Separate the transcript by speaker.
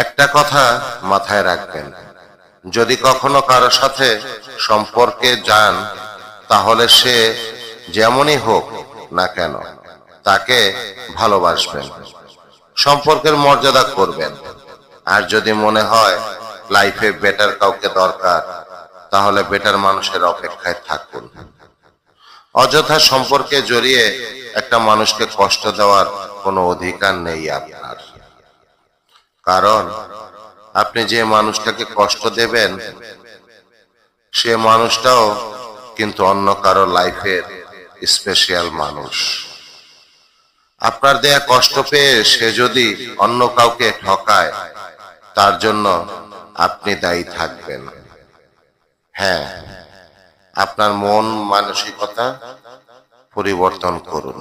Speaker 1: একটা কথা মাথায় রাখবেন, যদি কখনো কারো সাথে সম্পর্কে যান, তাহলে সে যেমনই হোক না কেন তাকে ভালোবাসবেন, সম্পর্কের মর্যাদা করবেন। আর যদি মনে হয় লাইফে বেটার কাউকে দরকার, তাহলে বেটার মানুষের অপেক্ষায় থাকুন। অযথা সম্পর্কে জড়িয়ে একটা মানুষকে কষ্ট দেওয়ার কোনো অধিকার নেই আপনার। কারণ আপনি যে মানুষটাকে কষ্ট দেবেন, সে মানুষটাও কিন্তু অন্য কারো লাইফের স্পেশাল মানুষ। আপনার দেয়া কষ্ট পেয়ে সে যদি অন্য কাউকে ঠকায়, তার জন্য আপনি দায়ী থাকবেন। হ্যাঁ, আপনার মন মানসিকতা পরিবর্তন করুন।